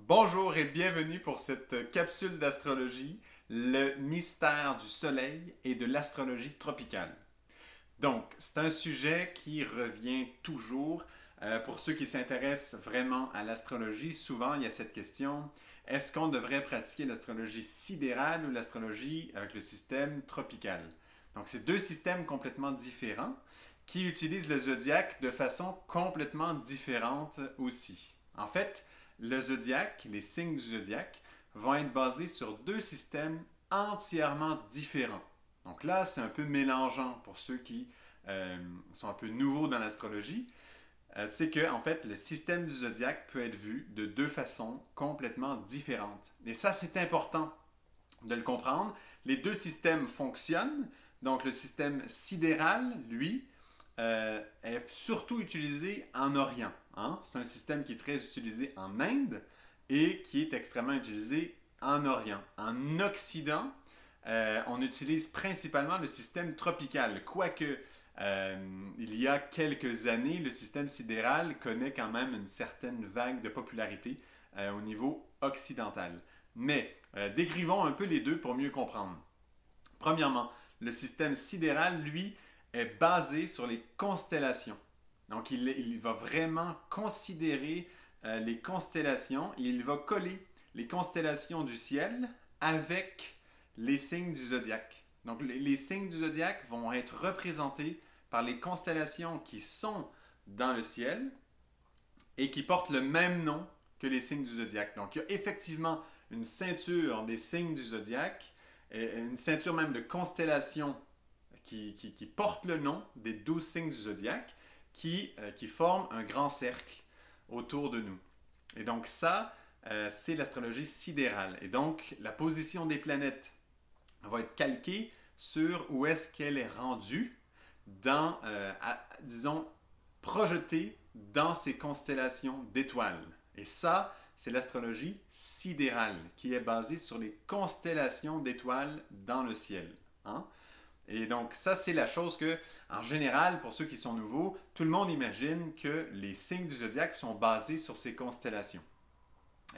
Bonjour et bienvenue pour cette capsule d'astrologie, le mystère du soleil et de l'astrologie tropicale. Donc, c'est un sujet qui revient toujours. Pour ceux qui s'intéressent vraiment à l'astrologie, souvent il y a cette question, est-ce qu'on devrait pratiquer l'astrologie sidérale ou l'astrologie avec le système tropical? Donc, c'est deux systèmes complètement différents qui utilisent le zodiaque de façon complètement différente aussi. En fait, le zodiaque, les signes du zodiaque, vont être basés sur deux systèmes entièrement différents. Donc là, c'est un peu mélangeant pour ceux qui sont un peu nouveaux dans l'astrologie. C'est que, en fait, le système du zodiaque peut être vu de deux façons complètement différentes. Et ça, c'est important de le comprendre. Les deux systèmes fonctionnent. Donc, le système sidéral, lui, est surtout utilisé en Orient. Hein? C'est un système qui est très utilisé en Inde et qui est extrêmement utilisé en Orient. En Occident, on utilise principalement le système tropical, quoique il y a quelques années, le système sidéral connaît quand même une certaine vague de popularité au niveau occidental. Mais décrivons un peu les deux pour mieux comprendre. Premièrement, le système sidéral, lui, est basé sur les constellations. Donc, il va vraiment considérer les constellations et il va coller les constellations du ciel avec les signes du zodiaque. Donc, les signes du zodiaque vont être représentés par les constellations qui sont dans le ciel et qui portent le même nom que les signes du zodiaque. Donc, il y a effectivement une ceinture des signes du zodiaque, une ceinture même de constellations qui porte le nom des 12 signes du zodiaque, qui forment un grand cercle autour de nous. Et donc ça, c'est l'astrologie sidérale. Et donc, la position des planètes va être calquée sur où est-ce qu'elle est rendue, disons, projetée dans ces constellations d'étoiles. Et ça, c'est l'astrologie sidérale, qui est basée sur les constellations d'étoiles dans le ciel. Hein? Et donc, ça, c'est la chose que, en général, pour ceux qui sont nouveaux, tout le monde imagine que les signes du zodiaque sont basés sur ces constellations.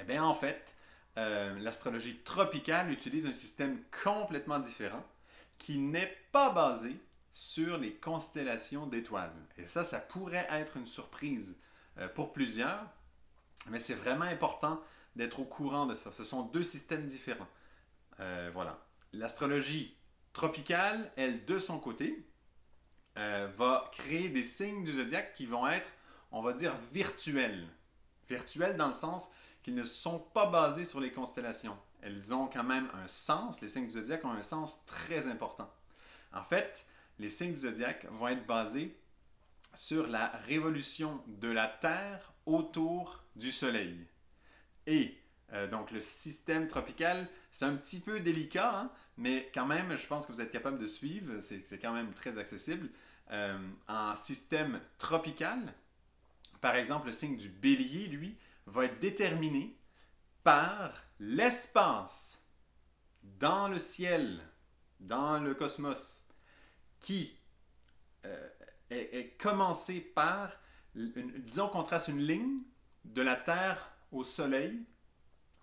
Eh bien, en fait, l'astrologie tropicale utilise un système complètement différent qui n'est pas basé sur les constellations d'étoiles. Et ça pourrait être une surprise pour plusieurs, mais c'est vraiment important d'être au courant de ça. Ce sont deux systèmes différents. Voilà. L'astrologie tropicale, elle, de son côté, va créer des signes du zodiaque qui vont être, on va dire, virtuels. Virtuels dans le sens qu'ils ne sont pas basés sur les constellations. Elles ont quand même un sens, les signes du zodiaque ont un sens très important. En fait, les signes du zodiaque vont être basés sur la révolution de la Terre autour du Soleil. Et donc le système tropical, c'est un petit peu délicat, hein, mais quand même, je pense que vous êtes capable de suivre, c'est quand même très accessible. En système tropical, par exemple, le signe du bélier, lui, va être déterminé par l'espace dans le ciel, dans le cosmos, qui est commencé par, disons qu'on trace une ligne de la Terre au Soleil,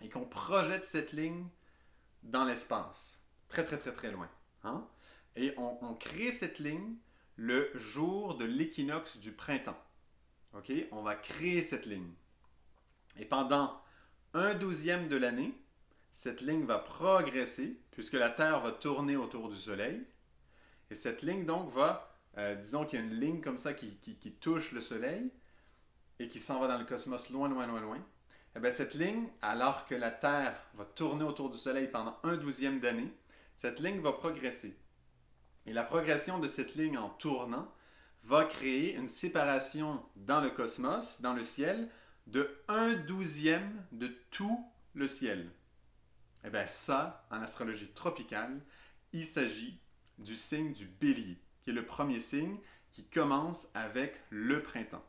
et qu'on projette cette ligne dans l'espace, très très très très loin. Hein? Et on crée cette ligne le jour de l'équinoxe du printemps. Okay? On va créer cette ligne. Et pendant 1/12 de l'année, cette ligne va progresser, puisque la Terre va tourner autour du Soleil. Et cette ligne donc va, disons qu'il y a une ligne comme ça qui touche le Soleil et qui s'en va dans le cosmos loin, loin, loin, loin. Eh bien, cette ligne, alors que la Terre va tourner autour du Soleil pendant 1/12 d'année, cette ligne va progresser. Et la progression de cette ligne en tournant va créer une séparation dans le cosmos, dans le ciel, de 1/12 de tout le ciel. Eh bien, ça, en astrologie tropicale, il s'agit du signe du Bélier, qui est le premier signe qui commence avec le printemps.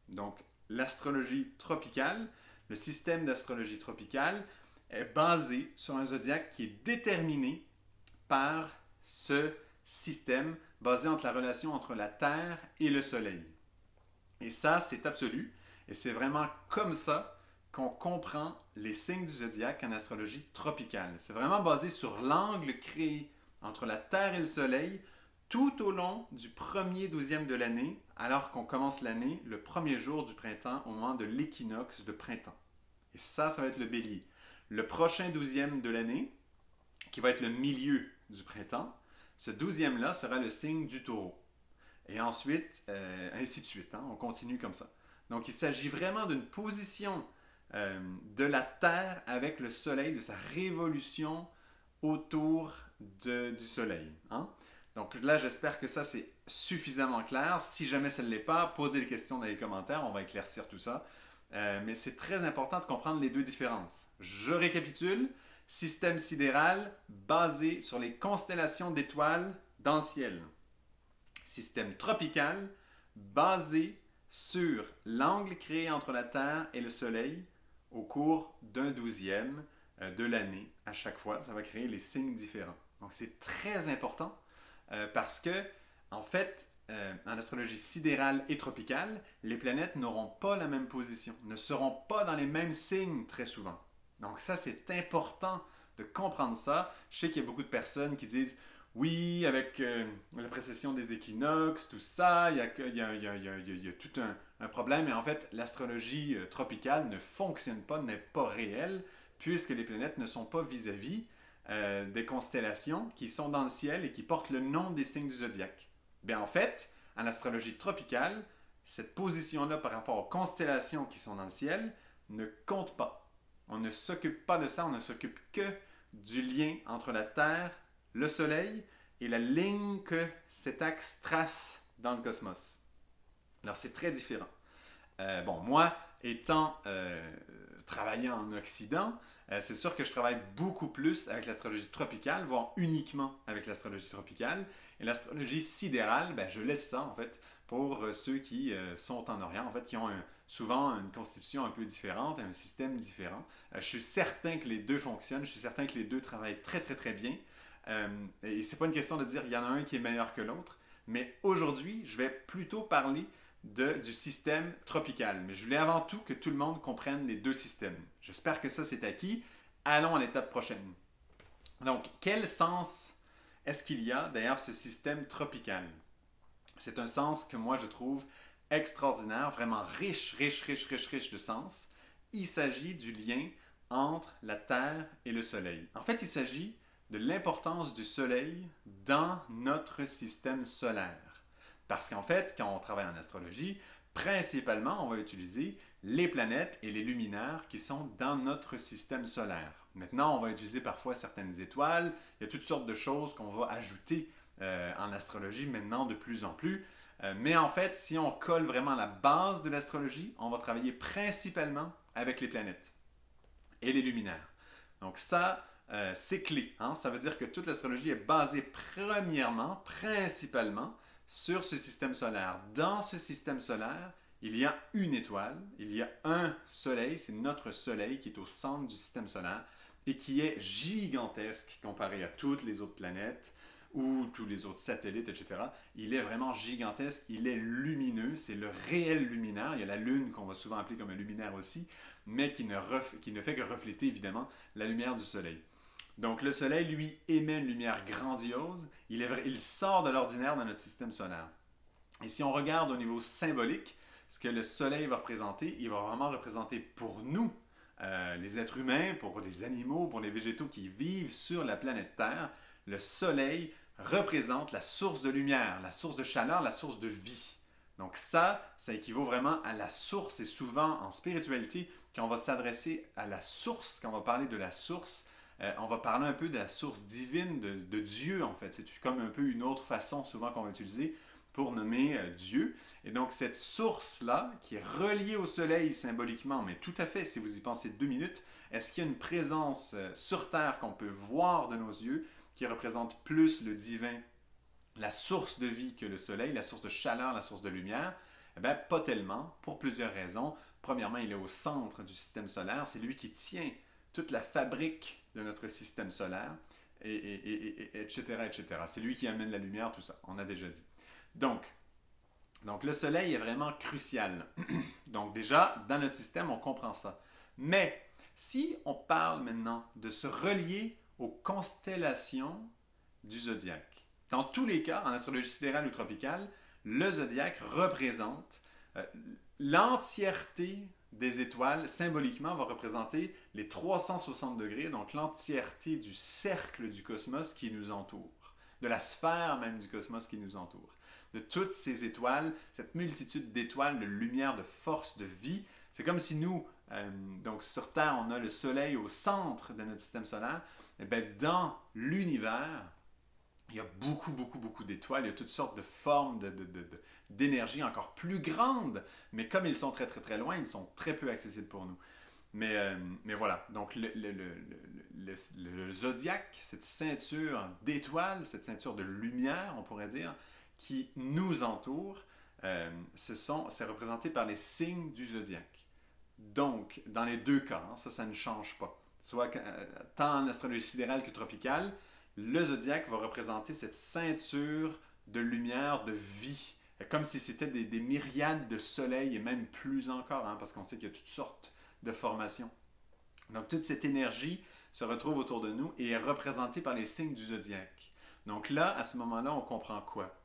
Donc, l'astrologie tropicale, le système d'astrologie tropicale est basé sur un zodiaque qui est déterminé par ce système basé entre la relation entre la Terre et le Soleil. Et ça, c'est absolu. Et c'est vraiment comme ça qu'on comprend les signes du zodiaque en astrologie tropicale. C'est vraiment basé sur l'angle créé entre la Terre et le Soleil tout au long du premier douzième de l'année, alors qu'on commence l'année le premier jour du printemps au moment de l'équinoxe de printemps. Et ça va être le bélier. Le prochain douzième de l'année, qui va être le milieu du printemps, ce douzième-là sera le signe du taureau. Et ensuite, ainsi de suite, hein, on continue comme ça. Donc il s'agit vraiment d'une position de la Terre avec le Soleil, de sa révolution autour du Soleil. Hein? Donc là, j'espère que ça c'est suffisamment clair. Si jamais ça ne l'est pas, posez des questions dans les commentaires, on va éclaircir tout ça. Mais c'est très important de comprendre les deux différences. Je récapitule. Système sidéral basé sur les constellations d'étoiles dans le ciel. Système tropical basé sur l'angle créé entre la Terre et le Soleil au cours d'un douzième de l'année. À chaque fois, ça va créer les signes différents. Donc c'est très important parce que, en fait, en astrologie sidérale et tropicale, les planètes n'auront pas la même position, ne seront pas dans les mêmes signes très souvent. Donc ça, c'est important de comprendre ça. Je sais qu'il y a beaucoup de personnes qui disent « Oui, avec la précession des équinoxes, tout ça, il y a tout un problème. » Et en fait, l'astrologie tropicale ne fonctionne pas, n'est pas réelle, puisque les planètes ne sont pas vis-à-vis des constellations qui sont dans le ciel et qui portent le nom des signes du zodiaque. Bien, en fait, en astrologie tropicale, cette position-là par rapport aux constellations qui sont dans le ciel ne compte pas. On ne s'occupe pas de ça, on ne s'occupe que du lien entre la Terre, le Soleil et la ligne que cet axe trace dans le cosmos. Alors c'est très différent. Bon, moi, étant travaillant en Occident, c'est sûr que je travaille beaucoup plus avec l'astrologie tropicale, voire uniquement avec l'astrologie tropicale. Et l'astrologie sidérale, ben, je laisse ça en fait pour ceux qui sont en Orient, en fait, qui ont souvent une constitution un peu différente, un système différent. Je suis certain que les deux fonctionnent, je suis certain que les deux travaillent très très très bien. Et c'est pas une question de dire qu'il y en a un qui est meilleur que l'autre, mais aujourd'hui, je vais plutôt parler du système tropical. Mais je voulais avant tout que tout le monde comprenne les deux systèmes. J'espère que ça c'est acquis. Allons à l'étape prochaine. Donc, quel sens est-ce qu'il y a derrière ce système tropical? C'est un sens que moi je trouve extraordinaire, vraiment riche de sens. Il s'agit du lien entre la Terre et le Soleil. En fait, il s'agit de l'importance du Soleil dans notre système solaire. Parce qu'en fait, quand on travaille en astrologie, principalement, on va utiliser les planètes et les luminaires qui sont dans notre système solaire. Maintenant, on va utiliser parfois certaines étoiles. Il y a toutes sortes de choses qu'on va ajouter en astrologie maintenant de plus en plus. Mais en fait, si on colle vraiment la base de l'astrologie, on va travailler principalement avec les planètes et les luminaires. Donc ça, c'est clé. Hein? Ça veut dire que toute l'astrologie est basée premièrement, principalement, sur ce système solaire. Dans ce système solaire, il y a une étoile, il y a un soleil, c'est notre soleil qui est au centre du système solaire et qui est gigantesque comparé à toutes les autres planètes ou tous les autres satellites, etc. Il est vraiment gigantesque, il est lumineux, c'est le réel luminaire. Il y a la Lune qu'on va souvent appeler comme un luminaire aussi, mais qui ne fait que refléter évidemment la lumière du soleil. Donc le soleil, lui, émet une lumière grandiose, il sort de l'ordinaire dans notre système solaire. Et si on regarde au niveau symbolique, ce que le soleil va représenter, il va vraiment représenter pour nous, les êtres humains, pour les animaux, pour les végétaux qui vivent sur la planète Terre, le soleil représente la source de lumière, la source de chaleur, la source de vie. Donc ça équivaut vraiment à la source. Et souvent en spiritualité, quand on va s'adresser à la source, quand on va parler de la source, on va parler un peu de la source divine de Dieu en fait. C'est comme un peu une autre façon souvent qu'on va utiliser pour nommer Dieu. Et donc cette source-là, qui est reliée au soleil symboliquement, mais tout à fait, si vous y pensez 2 minutes, est-ce qu'il y a une présence sur Terre qu'on peut voir de nos yeux qui représente plus le divin, la source de vie que le soleil, la source de chaleur, la source de lumière? Eh bien, pas tellement, pour plusieurs raisons. Premièrement, il est au centre du système solaire, c'est lui qui tient toute la fabrique de notre système solaire, etc., etc. C'est lui qui amène la lumière, tout ça, on a déjà dit. Donc le soleil est vraiment crucial. Donc déjà, dans notre système, on comprend ça. Mais si on parle maintenant de se relier aux constellations du zodiaque, dans tous les cas, en astrologie sidérale ou tropicale, le zodiaque représente l'entièreté des étoiles, symboliquement, va représenter les 360 degrés, donc l'entièreté du cercle du cosmos qui nous entoure, de la sphère même du cosmos qui nous entoure, de toutes ces étoiles, cette multitude d'étoiles, de lumière, de force, de vie. C'est comme si nous, donc sur Terre, on a le Soleil au centre de notre système solaire. Et bien, dans l'univers, il y a beaucoup d'étoiles, il y a toutes sortes de formes d'énergie encore plus grandes, mais comme ils sont très loin, ils sont très peu accessibles pour nous. Mais voilà, donc le zodiaque, cette ceinture d'étoiles, cette ceinture de lumière, on pourrait dire, qui nous entoure, c'est représenté par les signes du zodiaque. Donc, dans les deux cas, hein, ça ne change pas. Soit tant en astrologie sidérale que tropicale, le zodiaque va représenter cette ceinture de lumière, de vie, comme si c'était des myriades de soleils et même plus encore, hein, parce qu'on sait qu'il y a toutes sortes de formations. Donc toute cette énergie se retrouve autour de nous et est représentée par les signes du zodiaque. Donc là, à ce moment-là, on comprend quoi?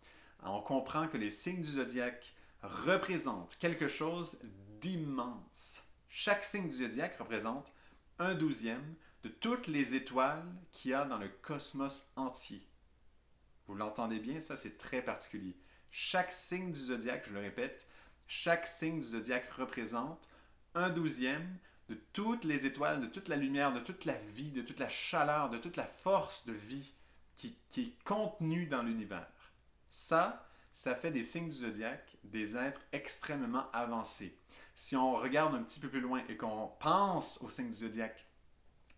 On comprend que les signes du zodiaque représentent quelque chose d'immense. Chaque signe du zodiaque représente 1/12 de toutes les étoiles qu'il y a dans le cosmos entier. Vous l'entendez bien, ça c'est très particulier. Chaque signe du zodiaque, je le répète, chaque signe du zodiaque représente 1/12 de toutes les étoiles, de toute la lumière, de toute la vie, de toute la chaleur, de toute la force de vie qui est contenue dans l'univers. Ça fait des signes du zodiaque des êtres extrêmement avancés. Si on regarde un petit peu plus loin et qu'on pense aux signes du zodiaque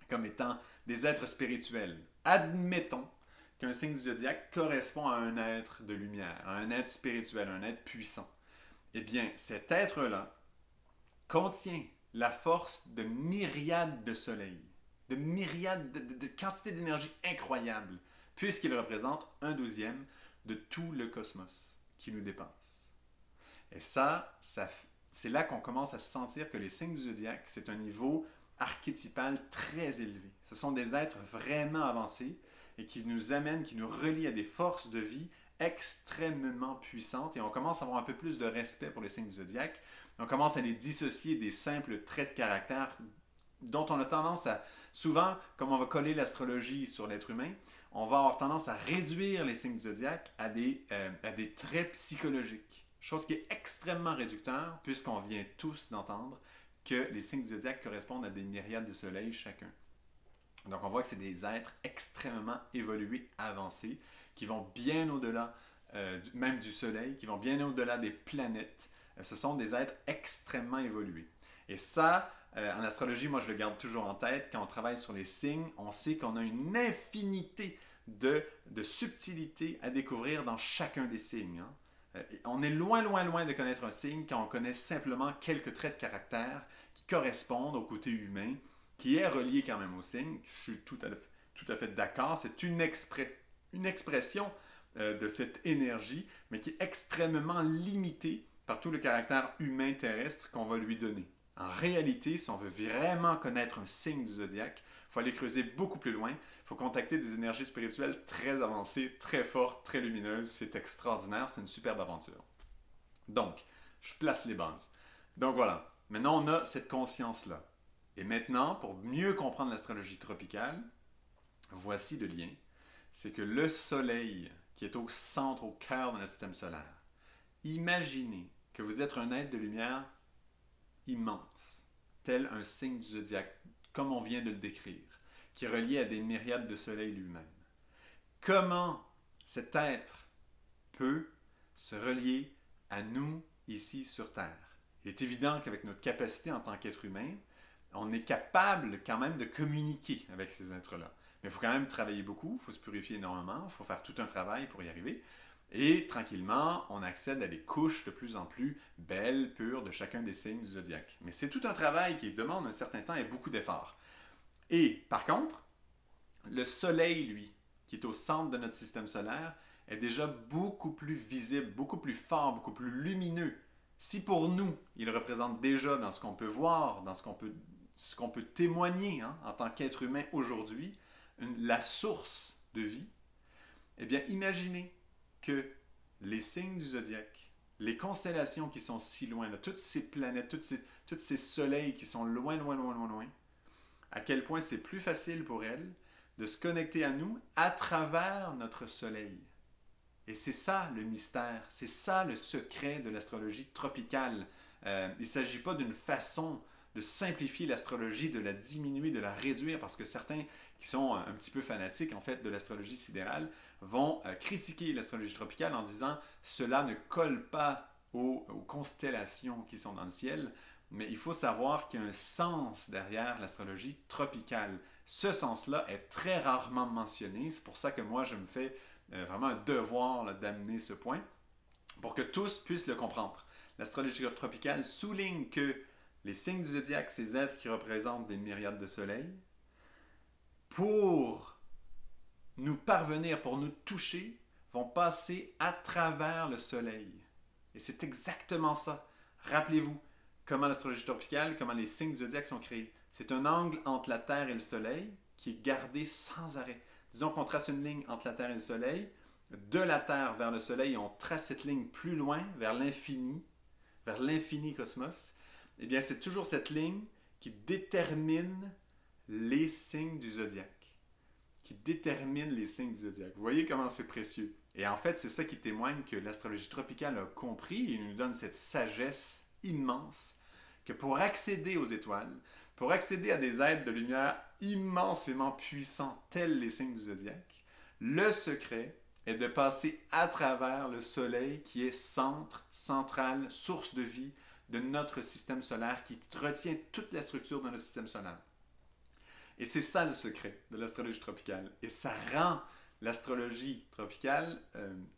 comme étant des êtres spirituels, admettons qu'un signe du zodiaque correspond à un être de lumière, à un être spirituel, un être puissant. Eh bien, cet être-là contient la force de myriades de soleils, de myriades de quantités d'énergie incroyables, puisqu'il représente 1/12 de tout le cosmos qui nous dépasse. Et ça c'est là qu'on commence à sentir que les signes du zodiaque, c'est un niveau archétypal très élevé. Ce sont des êtres vraiment avancés et qui nous amènent, qui nous relient à des forces de vie extrêmement puissantes et on commence à avoir un peu plus de respect pour les signes du zodiaque. On commence à les dissocier des simples traits de caractère dont on a tendance à, souvent, comme on va coller l'astrologie sur l'être humain, on va avoir tendance à réduire les signes du zodiaque à des traits psychologiques. Chose qui est extrêmement réducteur puisqu'on vient tous d'entendre que les signes du zodiaque correspondent à des myriades de soleils chacun. Donc on voit que c'est des êtres extrêmement évolués, avancés, qui vont bien au-delà même du soleil, qui vont bien au-delà des planètes. Ce sont des êtres extrêmement évolués. Et ça, en astrologie, moi je le garde toujours en tête, quand on travaille sur les signes, on sait qu'on a une infinité de subtilités à découvrir dans chacun des signes. Hein. On est loin de connaître un signe quand on connaît simplement quelques traits de caractère qui correspondent au côté humain, qui est relié quand même au signe. Je suis tout à fait d'accord. C'est une expression de cette énergie, mais qui est extrêmement limitée par tout le caractère humain terrestre qu'on va lui donner. En réalité, si on veut vraiment connaître un signe du zodiaque, il faut aller creuser beaucoup plus loin. Il faut contacter des énergies spirituelles très avancées, très fortes, très lumineuses. C'est extraordinaire, c'est une superbe aventure. Donc, je place les bases. Donc voilà, maintenant on a cette conscience-là. Et maintenant, pour mieux comprendre l'astrologie tropicale, voici le lien. C'est que le Soleil, qui est au centre, au cœur de notre système solaire, imaginez que vous êtes un être de lumière immense, tel un signe du zodiaque, comme on vient de le décrire, qui est relié à des myriades de soleils lui-même. Comment cet être peut se relier à nous ici sur Terre? Il est évident qu'avec notre capacité en tant qu'être humain, on est capable quand même de communiquer avec ces êtres-là. Mais il faut quand même travailler beaucoup, il faut se purifier énormément, il faut faire tout un travail pour y arriver. Et tranquillement, on accède à des couches de plus en plus belles, pures de chacun des signes du zodiaque. Mais c'est tout un travail qui demande un certain temps et beaucoup d'efforts. Et par contre, le Soleil, lui, qui est au centre de notre système solaire, est déjà beaucoup plus visible, beaucoup plus fort, beaucoup plus lumineux. Si pour nous, il représente déjà dans ce qu'on peut voir, dans ce qu'on peut ce qu'on peut témoigner en tant qu'être humain aujourd'hui, la source de vie, eh bien, imaginez que les signes du zodiaque, les constellations qui sont si loin, là, toutes ces planètes, tous ces soleils qui sont loin, loin, loin, loin, loin, à quel point c'est plus facile pour elles de se connecter à nous à travers notre soleil. Et c'est ça le mystère, c'est ça le secret de l'astrologie tropicale. Il ne s'agit pas d'une façon de simplifier l'astrologie, de la diminuer, de la réduire, parce que certains qui sont un petit peu fanatiques en fait de l'astrologie sidérale vont critiquer l'astrologie tropicale en disant cela ne colle pas aux constellations qui sont dans le ciel, mais il faut savoir qu'il y a un sens derrière l'astrologie tropicale. Ce sens-là est très rarement mentionné, c'est pour ça que moi je me fais vraiment un devoir d'amener ce point pour que tous puissent le comprendre. L'astrologie tropicale souligne que les signes du zodiaque, ces êtres qui représentent des myriades de soleils, pour nous parvenir, pour nous toucher, vont passer à travers le soleil. Et c'est exactement ça. Rappelez-vous comment l'astrologie tropicale, comment les signes du zodiaque sont créés. C'est un angle entre la Terre et le soleil qui est gardé sans arrêt. Disons qu'on trace une ligne entre la Terre et le soleil. De la Terre vers le soleil, on trace cette ligne plus loin, vers l'infini cosmos. Eh bien, c'est toujours cette ligne qui détermine les signes du zodiaque. Vous voyez comment c'est précieux. Et en fait, c'est ça qui témoigne que l'astrologie tropicale a compris et nous donne cette sagesse immense que pour accéder aux étoiles, pour accéder à des êtres de lumière immensément puissants tels les signes du zodiaque, le secret est de passer à travers le soleil qui est centre, centrale, source de vie de notre système solaire, qui retient toute la structure de notre système solaire. Et c'est ça le secret de l'astrologie tropicale. Et ça rend l'astrologie tropicale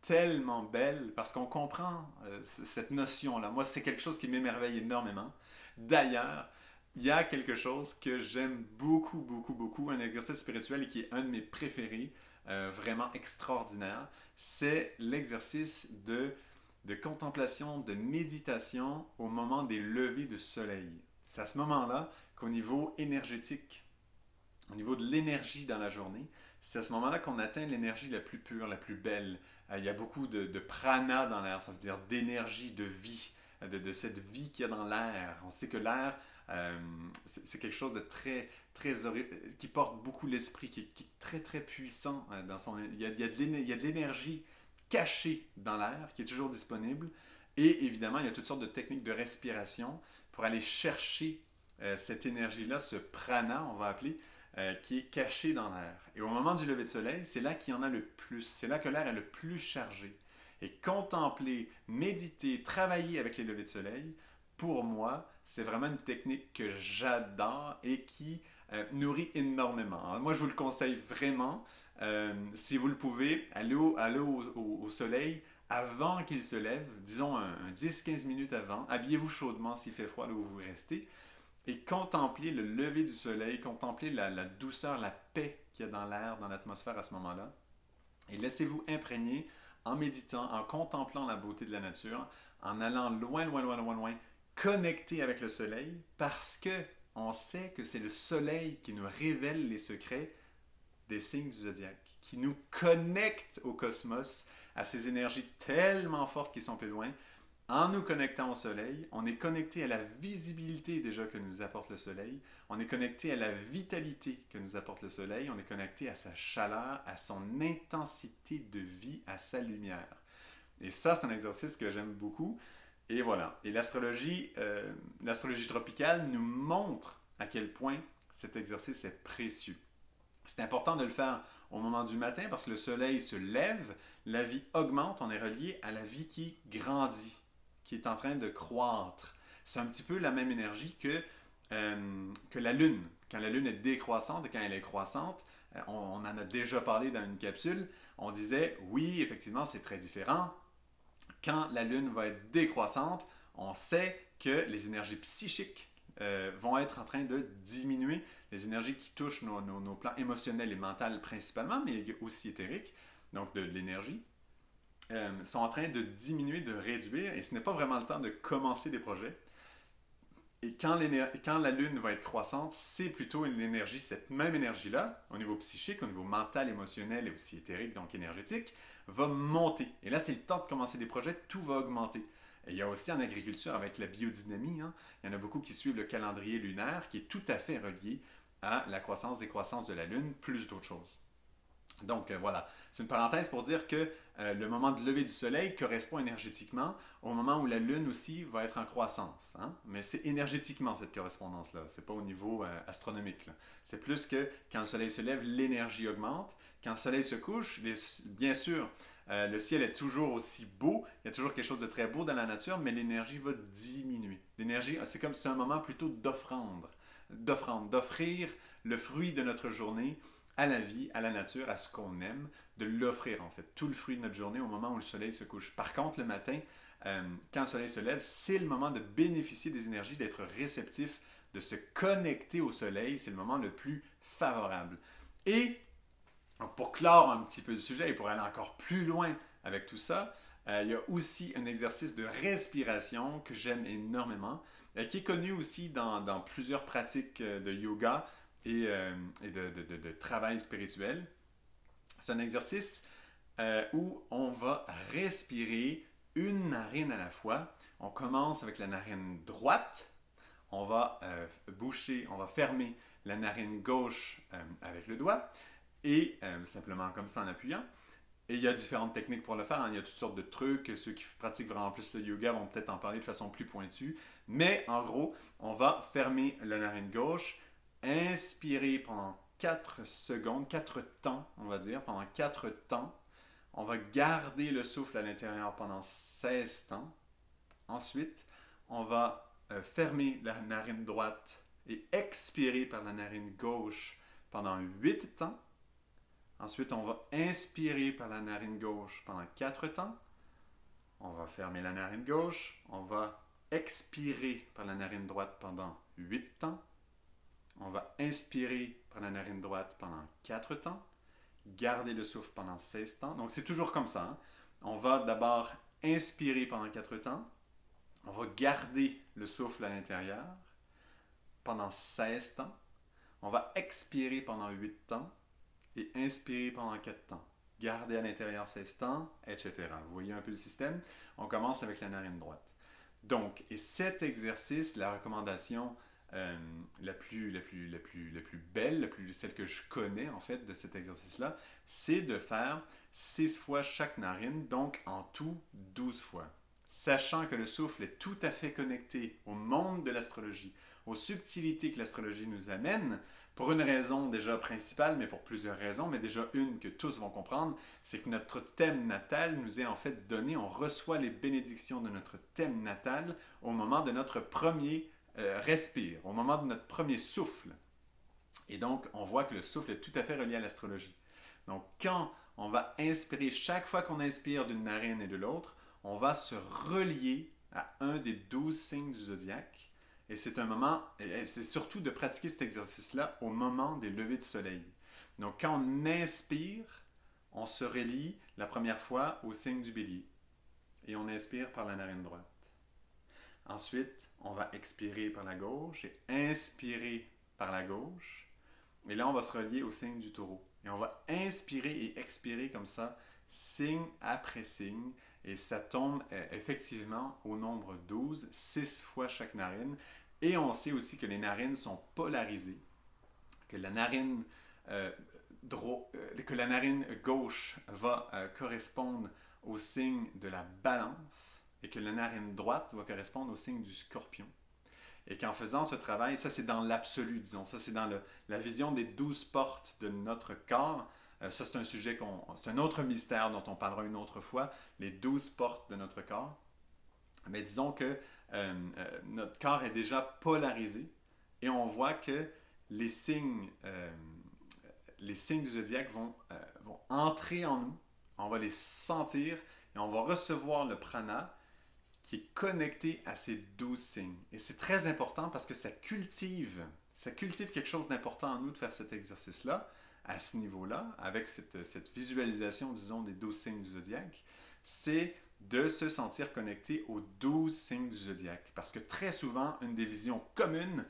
tellement belle parce qu'on comprend cette notion-là. Moi, c'est quelque chose qui m'émerveille énormément. D'ailleurs, il y a quelque chose que j'aime beaucoup, beaucoup, beaucoup, un exercice spirituel qui est un de mes préférés, vraiment extraordinaire. C'est l'exercice de contemplation, de méditation au moment des levées de soleil. C'est à ce moment-là qu'au niveau énergétique, au niveau de l'énergie dans la journée, c'est à ce moment-là qu'on atteint l'énergie la plus pure, la plus belle. Il y a beaucoup de prana dans l'air, ça veut dire d'énergie, de vie, de cette vie qu'il y a dans l'air. On sait que l'air, c'est quelque chose de qui porte beaucoup l'esprit, qui est très, très puissant. Il y a de l'énergie cachée dans l'air, qui est toujours disponible. Et évidemment, il y a toutes sortes de techniques de respiration pour aller chercher cette énergie-là, ce prana, on va appeler, qui est caché dans l'air. Et au moment du lever de soleil, c'est là qu'il y en a le plus. C'est là que l'air est le plus chargé. Et contempler, méditer, travailler avec les levées de soleil, pour moi, c'est vraiment une technique que j'adore et qui nourrit énormément. Moi, je vous le conseille vraiment. Si vous le pouvez, allez au soleil avant qu'il se lève, disons un 10-15 minutes avant. Habillez-vous chaudement s'il fait froid là où vous restez. Et contemplez le lever du soleil, contemplez la douceur, la paix qu'il y a dans l'air, dans l'atmosphère à ce moment-là. Et laissez-vous imprégner en méditant, en contemplant la beauté de la nature, en allant loin, loin, loin, loin, loin, connecté avec le soleil, parce que on sait que c'est le soleil qui nous révèle les secrets des signes du zodiaque, qui nous connecte au cosmos, à ces énergies tellement fortes qui sont plus loin. En nous connectant au soleil, on est connecté à la visibilité déjà que nous apporte le soleil, on est connecté à la vitalité que nous apporte le soleil, on est connecté à sa chaleur, à son intensité de vie, à sa lumière. Et ça, c'est un exercice que j'aime beaucoup. Et voilà. Et l'astrologie tropicale nous montre à quel point cet exercice est précieux. C'est important de le faire au moment du matin parce que le soleil se lève, la vie augmente, on est relié à la vie qui grandit, qui est en train de croître. C'est un petit peu la même énergie que la Lune. Quand la Lune est décroissante et quand elle est croissante, on en a déjà parlé dans une capsule, on disait oui, effectivement, c'est très différent. Quand la Lune va être décroissante, on sait que les énergies psychiques vont être en train de diminuer, les énergies qui touchent nos plans émotionnels et mentaux principalement, mais aussi éthériques, donc de l'énergie, sont en train de diminuer, de réduire, et ce n'est pas vraiment le temps de commencer des projets. Et quand la Lune va être croissante, c'est plutôt une énergie, cette même énergie-là, au niveau psychique, au niveau mental, émotionnel et aussi éthérique, donc énergétique, va monter. Et là, c'est le temps de commencer des projets, tout va augmenter. Et il y a aussi en agriculture, avec la biodynamie, hein, il y en a beaucoup qui suivent le calendrier lunaire, qui est tout à fait relié à la croissance, décroissance de la Lune, plus d'autres choses. Donc voilà, c'est une parenthèse pour dire que le moment de lever du soleil correspond énergétiquement au moment où la Lune aussi va être en croissance. Hein? Mais c'est énergétiquement cette correspondance-là, c'est pas au niveau astronomique. C'est plus que quand le soleil se lève, l'énergie augmente. Quand le soleil se couche, bien sûr, le ciel est toujours aussi beau, il y a toujours quelque chose de très beau dans la nature, mais l'énergie va diminuer. L'énergie, c'est un moment plutôt d'offrir le fruit de notre journée à la vie, à la nature, à ce qu'on aime, de l'offrir en fait, tout le fruit de notre journée au moment où le soleil se couche. Par contre, le matin, quand le soleil se lève, c'est le moment de bénéficier des énergies, d'être réceptif, de se connecter au soleil, c'est le moment le plus favorable. Et pour clore un petit peu le sujet et pour aller encore plus loin avec tout ça, il y a aussi un exercice de respiration que j'aime énormément, qui est connu aussi dans plusieurs pratiques de yoga et de travail spirituel. C'est un exercice où on va respirer une narine à la fois. On commence avec la narine droite. On va on va fermer la narine gauche avec le doigt et simplement comme ça en appuyant. Et il y a différentes techniques pour le faire, hein. Il y a toutes sortes de trucs. Ceux qui pratiquent vraiment plus le yoga vont peut-être en parler de façon plus pointue. Mais en gros, on va fermer la narine gauche, inspirer pendant 4 secondes, 4 temps, on va dire, pendant 4 temps. On va garder le souffle à l'intérieur pendant 16 temps. Ensuite, on va fermer la narine droite et expirer par la narine gauche pendant 8 temps. Ensuite, on va inspirer par la narine gauche pendant 4 temps. On va fermer la narine gauche. On va expirer par la narine droite pendant 8 temps. On va inspirer par la narine droite pendant 4 temps. Garder le souffle pendant 16 temps. Donc, c'est toujours comme ça. Hein? On va d'abord inspirer pendant 4 temps. On va garder le souffle à l'intérieur pendant 16 temps. On va expirer pendant 8 temps et inspirer pendant 4 temps. Garder à l'intérieur 16 temps, etc. Vous voyez un peu le système? On commence avec la narine droite. Donc, et cet exercice, la recommandation la plus belle, celle que je connais en fait de cet exercice-là, c'est de faire 6 fois chaque narine, donc en tout 12 fois. Sachant que le souffle est tout à fait connecté au monde de l'astrologie, aux subtilités que l'astrologie nous amène, pour une raison déjà principale, mais pour plusieurs raisons, mais déjà une que tous vont comprendre, c'est que notre thème natal nous est en fait donné, on reçoit les bénédictions de notre thème natal au moment de notre premier respire, au moment de notre premier souffle. Et donc, on voit que le souffle est tout à fait relié à l'astrologie. Donc, quand on va inspirer, chaque fois qu'on inspire d'une narine et de l'autre, on va se relier à un des 12 signes du zodiaque. Et c'est un moment, et c'est surtout de pratiquer cet exercice-là au moment des levées du soleil. Donc, quand on inspire, on se relie la première fois au signe du bélier. Et on inspire par la narine droite. Ensuite, on va expirer par la gauche et inspirer par la gauche. Et là, on va se relier au signe du taureau. Et on va inspirer et expirer comme ça, signe après signe. Et ça tombe effectivement au nombre 12, 6 fois chaque narine. Et on sait aussi que les narines sont polarisées, que la narine, gauche va correspondre au signe de la balance et que la narine droite va correspondre au signe du scorpion. Et qu'en faisant ce travail, ça c'est dans l'absolu, disons, ça c'est dans la vision des 12 portes de notre corps. Ça c'est un sujet, c'est un autre mystère dont on parlera une autre fois, les 12 portes de notre corps. Mais disons que notre corps est déjà polarisé et on voit que les signes du zodiaque vont entrer en nous, on va les sentir et on va recevoir le prana qui est connecté à ces 12 signes. Et c'est très important parce que ça cultive quelque chose d'important en nous de faire cet exercice-là, à ce niveau-là, avec cette visualisation, disons, des 12 signes du zodiaque, c'est de se sentir connecté aux 12 signes du zodiaque. Parce que très souvent, une des visions communes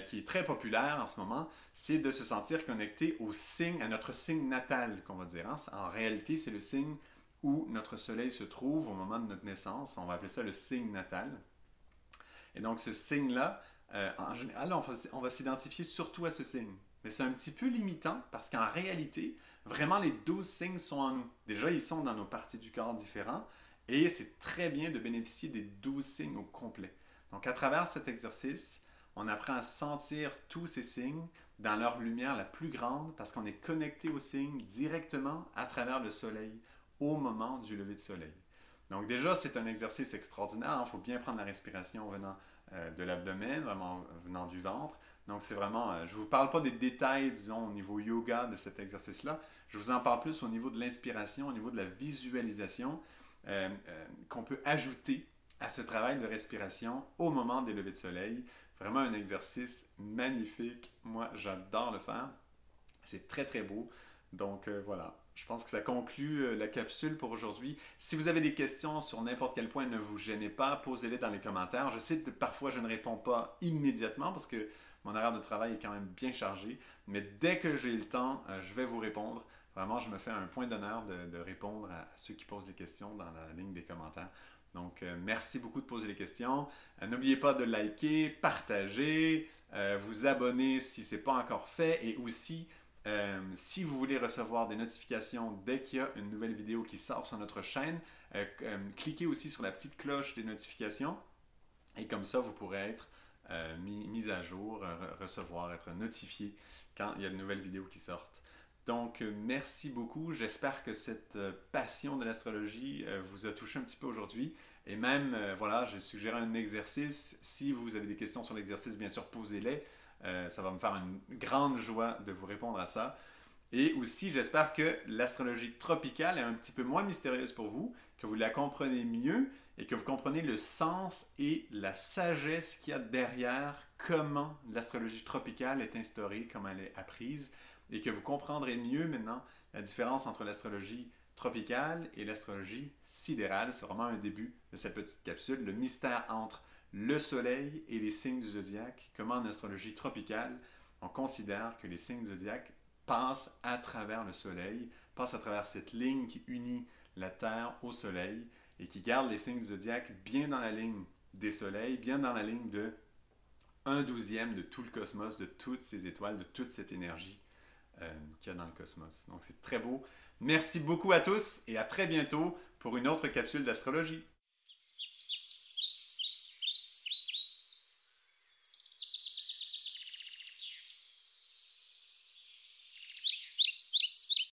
qui est très populaire en ce moment, c'est de se sentir connecté au signe, à notre signe natal, qu'on va dire. Hein? En réalité, c'est le signe où notre soleil se trouve au moment de notre naissance. On va appeler ça le signe natal. Et donc, ce signe-là, en général, on va s'identifier surtout à ce signe. Mais c'est un petit peu limitant parce qu'en réalité, vraiment, les 12 signes sont en nous. Déjà, ils sont dans nos parties du corps différents et c'est très bien de bénéficier des 12 signes au complet. Donc, à travers cet exercice, on apprend à sentir tous ces signes dans leur lumière la plus grande parce qu'on est connecté aux signes directement à travers le soleil au moment du lever de soleil. Donc déjà, c'est un exercice extraordinaire. Il faut bien prendre la respiration venant de l'abdomen, vraiment venant du ventre. Donc c'est vraiment, je ne vous parle pas des détails, disons, au niveau yoga de cet exercice-là. Je vous en parle plus au niveau de l'inspiration, au niveau de la visualisation qu'on peut ajouter à ce travail de respiration au moment des levées de soleil. Vraiment un exercice magnifique. Moi, j'adore le faire. C'est très, très beau. Donc voilà, je pense que ça conclut la capsule pour aujourd'hui. Si vous avez des questions sur n'importe quel point, ne vous gênez pas, posez-les dans les commentaires. Je sais que parfois je ne réponds pas immédiatement parce que mon horaire de travail est quand même bien chargé, mais dès que j'ai le temps, je vais vous répondre. Vraiment, je me fais un point d'honneur de répondre à ceux qui posent des questions dans la ligne des commentaires. Donc, merci beaucoup de poser les questions. N'oubliez pas de liker, partager, vous abonner si ce n'est pas encore fait et aussi si vous voulez recevoir des notifications dès qu'il y a une nouvelle vidéo qui sort sur notre chaîne, cliquez aussi sur la petite cloche des notifications et comme ça vous pourrez être mis à jour, recevoir, être notifié quand il y a de nouvelles vidéos qui sortent. Donc merci beaucoup, j'espère que cette passion de l'astrologie vous a touché un petit peu aujourd'hui et même voilà, j'ai suggéré un exercice. Si vous avez des questions sur l'exercice, bien sûr posez-les. Ça va me faire une grande joie de vous répondre à ça. Et aussi, j'espère que l'astrologie tropicale est un petit peu moins mystérieuse pour vous, que vous la comprenez mieux et que vous comprenez le sens et la sagesse qu'il y a derrière comment l'astrologie tropicale est instaurée, comment elle est apprise, et que vous comprendrez mieux maintenant la différence entre l'astrologie tropicale et l'astrologie sidérale. C'est vraiment un début de cette petite capsule, le mystère entre le soleil et les signes du zodiaque. Comment en astrologie tropicale, on considère que les signes du zodiaque passent à travers le soleil, passent à travers cette ligne qui unit la Terre au soleil et qui garde les signes du zodiaque bien dans la ligne des soleils, bien dans la ligne de 1/12 de tout le cosmos, de toutes ces étoiles, de toute cette énergie qu'il y a dans le cosmos. Donc c'est très beau. Merci beaucoup à tous et à très bientôt pour une autre capsule d'astrologie.